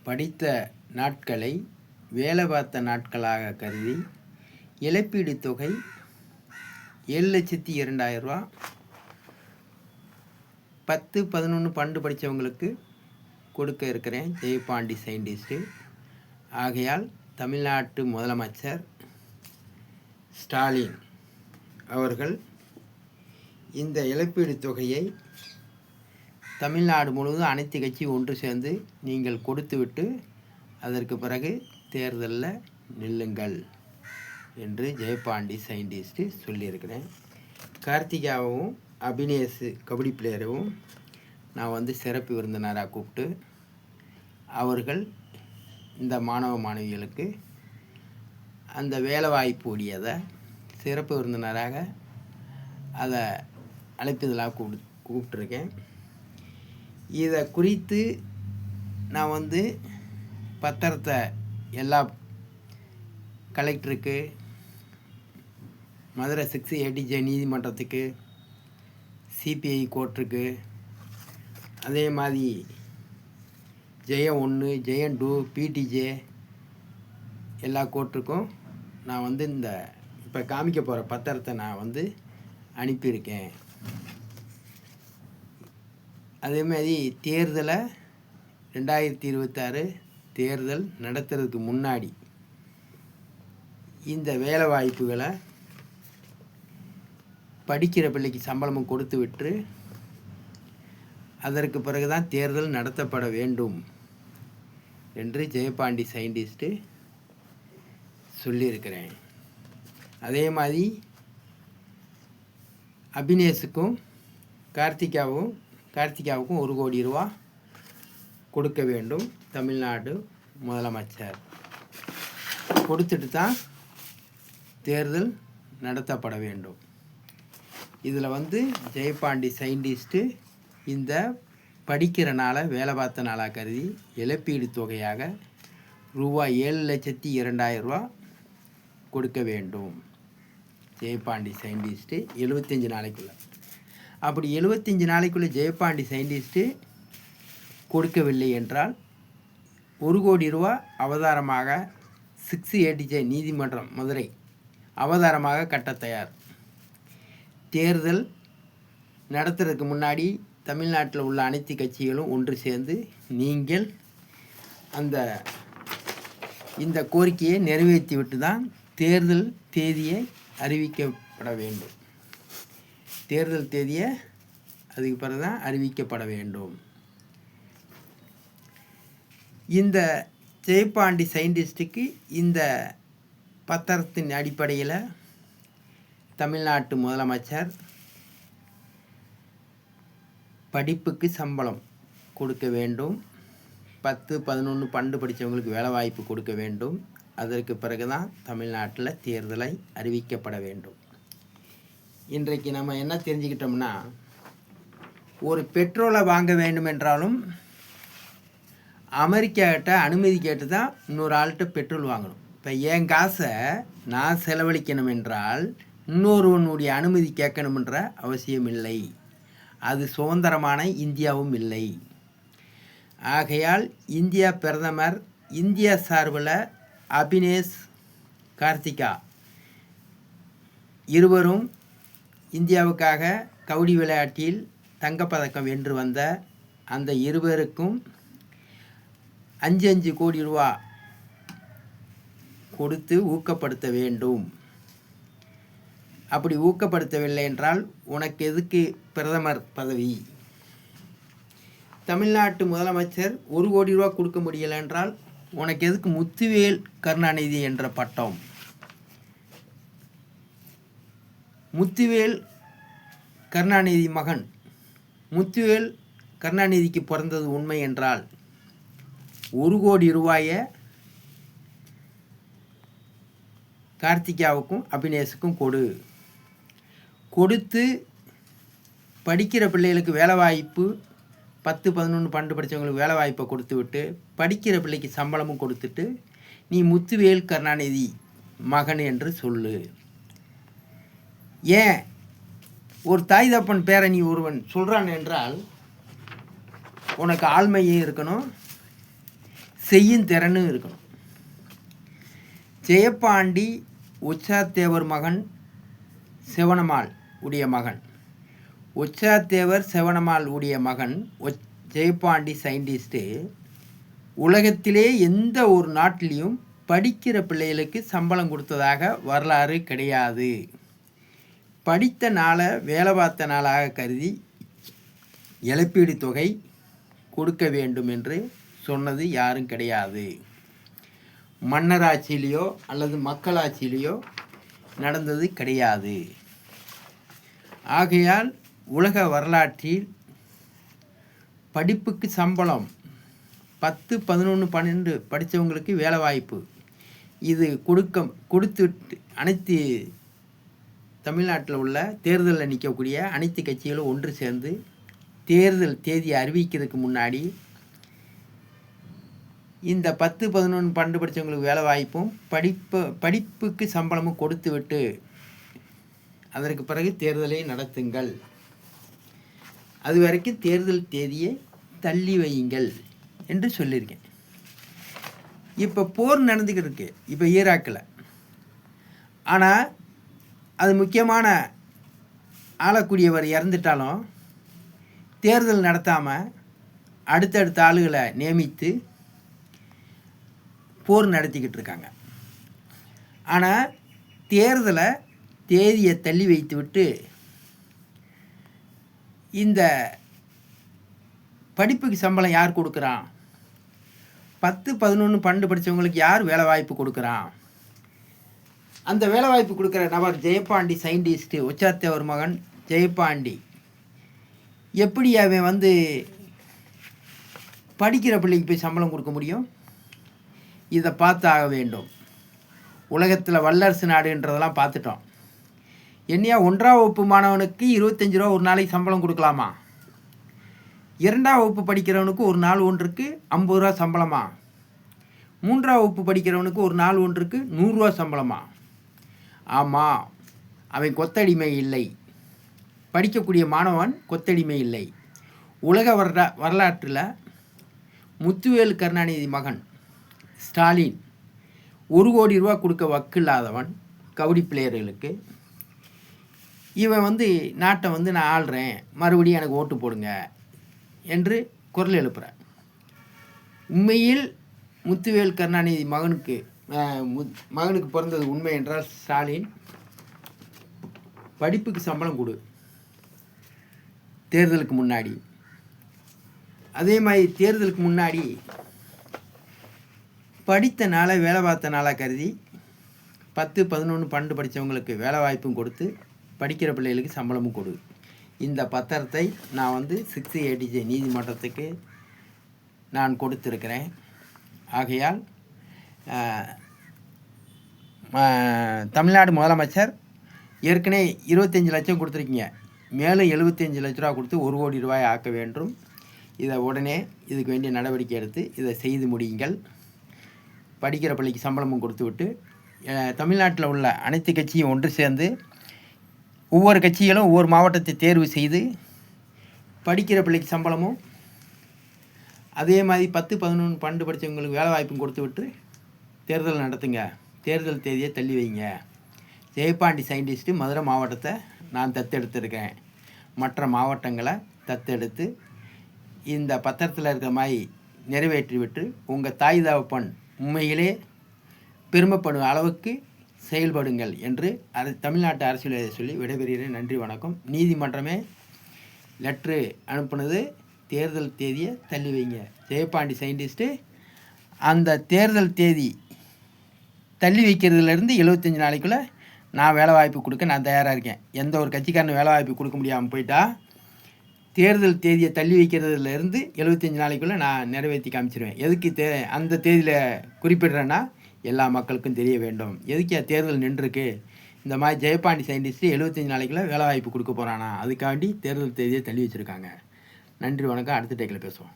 படித்த நாட்களை வேலை பார்த்த நாட்களாக கருதி இழப்பீடு தொகை 7,02,000 ரூபா 10, 11, 12 படித்தவங்களுக்கு கொடுக்க இருக்கிறேன். ஜெயபாண்டி சயின்டிஸ்ட்டு. ஆகையால் தமிழ்நாட்டு முதலமைச்சர் ஸ்டாலின் அவர்கள் இந்த இழப்பீடு தொகையை தமிழ்நாடு முழுவதும் அனைத்து கட்சி ஒன்று சேர்ந்து நீங்கள் கொடுத்துவிட்டு அதற்கு பிறகு தேர்தலில் நில்லுங்கள் என்று ஜெயபாண்டி சயின்டிஸ்ட்டு சொல்லியிருக்கிறேன். கார்த்திகாவும் அபினேஷ் கபடி பிளேயரும் நான் சிறப்பு விருந்தினராக கூப்பிட்டு அவர்கள் இந்த மாணவ மாணவிகளுக்கு அந்த வேலைவாய்ப்பு உடையதை சிறப்பு விருந்தினராக அதை அழைப்பதெல்லாம் கூப்பிட்டுருக்கேன். இதை குறித்து நான் பத்திரத்தை எல்லா கலெக்டருக்கு, மதுரை 6 ADJ நீதிமன்றத்துக்கு, CPI கோர்ட்டுக்கு, அதே மாதிரி ஜெயம் 1, ஜெயம் 2, PTJ எல்லா கோர்ட்டுக்கும் நான் இந்த இப்போ காமிக்க போகிற பத்திரத்தை நான் அனுப்பியிருக்கேன். அதேமாதிரி தேர்தலை 2026 தேர்தல் நடத்துறதுக்கு முன்னாடி இந்த வேலை வாய்ப்புகளை படிக்கிற பிள்ளைக்கு சம்பளமும் கொடுத்து விட்டு அதற்கு பிறகு தான் தேர்தல் நடத்தப்பட வேண்டும் என்று ஜெயபாண்டி சயின்டிஸ்ட்டு சொல்லியிருக்கிறேன். அதே மாதிரி அபினேஷுக்கும் கார்த்திகாவுக்கும் 1 கோடி ரூபா கொடுக்க வேண்டும் தமிழ்நாடு முதலமைச்சர். கொடுத்துட்டு தான் தேர்தல் நடத்தப்பட வேண்டும். இதில் ஜெயபாண்டி சயின்டிஸ்ட்டு இந்த படிக்கிற நாளை வேலை பார்த்த நாளாக கருதி இழப்பீடு தொகையாக ரூபாய் 7,02,000 ரூபா கொடுக்க வேண்டும். ஜெயபாண்டி சயின்டிஸ்ட்டு 75 நாளைக்குள்ளே. அப்படி 75 நாளைக்குள்ளே ஜெயபாண்டி சயின்டிஸ்ட்டு கொடுக்கவில்லை என்றால் 1 கோடி ரூபா அவதாரமாக 6 ADJ நீதிமன்றம் மதுரை அவதாரமாக கட்ட தயார். தேர்தல் நடத்துறதுக்கு முன்னாடி தமிழ்நாட்டில் உள்ள அனைத்து கட்சிகளும் ஒன்று சேர்ந்து நீங்கள் இந்த கோரிக்கையை நிறைவேற்றிவிட்டு தான் தேர்தல் தேதியை அறிவிக்கப்பட வேண்டும். தேர்தல் தேதியை அதுக்கு பிறகு தான் அறிவிக்கப்பட வேண்டும். இந்த ஜெயபாண்டி சயின்டிஸ்ட்டுக்கு இந்த பத்திரத்தின் அடிப்படையில் தமிழ்நாட்டு முதலமைச்சர் படிப்புக்கு சம்பளம் கொடுக்க வேண்டும். 10, 11, 12 படித்தவங்களுக்கு வேலை வாய்ப்பு கொடுக்க வேண்டும். அதற்கு பிறகு தான் தமிழ்நாட்டில் தேர்தலை அறிவிக்கப்பட வேண்டும். இன்றைக்கு நம்ம என்ன தெரிஞ்சுக்கிட்டோம்னா, ஒரு பெட்ரோலை வாங்க வேண்டும் என்றாலும் அமெரிக்காக்கிட்ட அனுமதி கேட்டு தான் இன்னொரு ஆள்கிட்ட பெட்ரோல் வாங்கணும். இப்போ என் காசை நான் செலவழிக்கணும் என்றால் இன்னொருவனுடைய அனுமதி கேட்கணுமென்ற அவசியம் இல்லை. அது சுதந்திரமான இந்தியாவும் இல்லை. ஆகையால் இந்தியா பிரதமர் இந்தியா சார்பில் அபினேஷ், கார்த்திகா இருவரும் இந்தியாவுக்காக கபடி விளையாட்டில் தங்கப்பதக்கம் வென்று வந்த அந்த இருவருக்கும் 5 கோடி ரூபா கொடுத்து ஊக்கப்படுத்த வேண்டும். அப்படி ஊக்கப்படுத்தவில்லை என்றால் உனக்கு எதுக்கு பிரதமர் பதவி? தமிழ்நாட்டு முதலமைச்சர் 1 கோடி ரூபா கொடுக்க முடியலை என்றால் உனக்கு எதுக்கு முத்துவேல் கருணாநிதி என்ற பட்டம்? முத்துவேல் கருணாநிதி மகன். முத்துவேல் கருணாநிதிக்கு பிறந்தது உண்மை என்றால் 1 கோடி ரூபாயை கார்த்திகாவுக்கும் அபினேஷுக்கும் கொடுத்து படிக்கிற பிள்ளைகளுக்கு வேலை வாய்ப்பு 10, 11, 12 படித்தவங்களுக்கு வேலை வாய்ப்பை கொடுத்து விட்டு படிக்கிற பிள்ளைக்கு சம்பளமும் கொடுத்துட்டு நீ முத்துவேல் கருணாநிதி மகன் என்று சொல்லு. ஏன் ஒரு தாய் தப்பன் பேரை நீ ஒருவன் சொல்கிறான் என்றால் உனக்கு ஆழ்மையே இருக்கணும், செய்யும் திறனும் இருக்கணும். ஜெயபாண்டி உச்சாத்தேவர் மகன் சிவனம்மாள் உடைய மகன். உச்சாத்தேவர் சிவனம்மாள் உடைய மகன் ஜெயபாண்டி சயின்டிஸ்ட்டு உலகத்திலே எந்த ஒரு நாட்டிலையும் படிக்கிற பிள்ளைகளுக்கு சம்பளம் கொடுத்ததாக வரலாறு கிடையாது. படித்த நாளை வேலை பார்த்த நாளாக கருதி இழப்பீடு தொகை கொடுக்க வேண்டும் என்று சொன்னது யாரும் கிடையாது. மன்னராட்சியிலையோ அல்லது மக்களாட்சியிலையோ நடந்தது கிடையாது. ஆகையால் உலக வரலாற்றில் படிப்புக்கு சம்பளம் 10, 11, 12 படித்தவங்களுக்கு வேலை வாய்ப்பு இது கொடுத்துட்டு அனைத்து தமிழ்நாட்டில் உள்ள தேர்தலில் நிற்கக்கூடிய அனைத்து கட்சிகளும் ஒன்று சேர்ந்து தேர்தல் தேதியை அறிவிக்கிறதுக்கு முன்னாடி இந்த 10, 11, 12 படித்தவங்களுக்கு வேலை வாய்ப்பும் படிப்புக்கு சம்பளமும் கொடுத்து விட்டு அதற்கு பிறகு தேர்தலை நடத்துங்கள், அது வரைக்கும் தேர்தல் தேதியை தள்ளி வையுங்கள் என்று சொல்லியிருக்கேன். இப்போ போர் நடந்துக்கிட்டு இருக்கு இப்போ ஈராக்கில். ஆனால் அது முக்கியமான ஆளக்கூடியவர் இறந்துட்டாலும் தேர்தல் நடத்தாமல் அடுத்தடுத்த ஆளுகளை நியமித்து போர் நடத்திக்கிட்டு இருக்காங்க. ஆனால் தேர்தலை தேதியை தள்ளி வைத்து விட்டு இந்த படிப்புக்கு சம்பளம் யார் கொடுக்குறான்? 10, 11, 12 படித்தவங்களுக்கு யார் வேலை வாய்ப்பு கொடுக்குறான்? அந்த வேலை வாய்ப்பு கொடுக்குற நபர் ஜெயபாண்டி சயின்டிஸ்ட்டு உச்சாத்தேவர் மகன் ஜெயபாண்டி. எப்படி அவன் படிக்கிற பிள்ளைக்கு போய் சம்பளம் கொடுக்க முடியும்? இதை பார்த்தாக வேண்டும். உலகத்தில் வல்லரசு நாடுன்றதெல்லாம் பார்த்துட்டோம். என்னையா 1ஆம் வகுப்பு மாணவனுக்கு 25 ரூபா ஒரு நாளைக்கு சம்பளம் கொடுக்கலாமா? 2ஆம் வகுப்பு படிக்கிறவனுக்கு ஒரு நாள் ஒன்றுக்கு 50 ரூபா சம்பளமா? 3ஆம் வகுப்பு படிக்கிறவனுக்கு ஒரு நாள் ஒன்றுக்கு 100 ரூபா சம்பளமா? ஆமாம், அவன் கொத்தடிமை இல்லை. படிக்கக்கூடிய மாணவன் கொத்தடிமை இல்லை. உலக வரலாற்றில் முத்துவேல் கருணாநிதி மகன் ஸ்டாலின் 1 கோடி ரூபா கொடுக்க வக்கில்லாதவன் கபடி பிளேயர்களுக்கு. இவன் நாட்டை நான் ஆள்றேன், மறுபடியும் எனக்கு ஓட்டு போடுங்க என்று குரல் எழுப்புகிறார். உண்மையில் முத்துவேல் கருணாநிதி மகனுக்கு பிறந்தது உண்மை என்றால் ஸ்டாலின் படிப்புக்கு சம்பளம் கொடு தேர்தலுக்கு முன்னாடி. அதே மாதிரி தேர்தலுக்கு முன்னாடி படித்த நாளை வேலை பார்த்த நாளாக கருதி 10, 11, 12 படித்தவங்களுக்கு வேலை வாய்ப்பும் கொடுத்து படிக்கிற பிள்ளைகளுக்கு சம்பளமும் கொடு. இந்த பத்திரத்தை நான் 6 ADJ நீதிமன்றத்துக்கு நான் கொடுத்துருக்கிறேன். ஆகையால் தமிழ்நாடு முதலமைச்சர் ஏற்கனவே 25 லட்சம் கொடுத்துருக்கீங்க, மேலும் 75 லட்ச ரூபா கொடுத்து 1 கோடி ரூபாய் ஆக்க வேண்டும். இதை உடனே இதுக்கு வேண்டிய நடவடிக்கை எடுத்து இதை செய்து முடியுங்கள். படிக்கிற பிள்ளைக்கு சம்பளமும் கொடுத்து விட்டு தமிழ்நாட்டில் உள்ள அனைத்து கட்சியும் ஒன்று சேர்ந்து ஒவ்வொரு கட்சிகளும் ஒவ்வொரு மாவட்டத்தை தேர்வு செய்து படிக்கிற பிள்ளைக்கு சம்பளமும் அதே மாதிரி 10, 11, 12 படித்தவங்களுக்கு வேலை வாய்ப்பும் கொடுத்து விட்டு தேர்தல் நடத்துங்க, தேர்தல் தேதியை தள்ளி வைங்க. ஜெயபாண்டி சயின்டிஸ்ட்டு மதுரை மாவட்டத்தை நான் தத்தெடுத்திருக்கேன். மற்ற மாவட்டங்களை தத்தெடுத்து இந்த பத்திரத்தில் இருக்கிற மாதிரி நிறைவேற்றி விட்டு உங்கள் தாய் தகப்பன் உண்மையிலே பெருமைப்படும் அளவுக்கு செயல்படுங்கள் என்று தமிழ்நாட்டு அரசியலை சொல்லி விடைபெறுகிறேன். நன்றி, வணக்கம். நீதிமன்றமே லெட்ரு அனுப்புனது தேர்தல் தேதியை தள்ளி வைங்க. ஜெயபாண்டி சயின்டிஸ்ட்டு அந்த தேர்தல் தேதி தள்ளி வைக்கிறதுலேருந்து 75 நாளைக்குள்ளே நான் வேலை வாய்ப்பு கொடுக்க நான் தயாராக இருக்கேன். எந்த ஒரு கட்சிக்காரன் வேலை வாய்ப்பு கொடுக்க முடியாமல் போயிட்டா தேர்தல் தேதியை தள்ளி வைக்கிறதுலேருந்து 75 நாளைக்குள்ளே நான் நிறைவேற்றி காமிச்சிருவேன். எதுக்கு அந்த தேதியில் குறிப்பிடுறேன்னா எல்லா மக்களுக்கும் தெரிய வேண்டும். எதுக்கு தேர்தல் நின்றுருக்கு, இந்த மாதிரி ஜெயபாண்டி சயின்டிஸ்ட்டு 75 நாளைக்குள்ளே வேலை வாய்ப்பு கொடுக்க போகிறானா, அதுக்காண்டி தேர்தல் தேதியை தள்ளி வச்சுருக்காங்க. நன்றி, வணக்கம். அடுத்த டேக்கில் பேசுவோம்.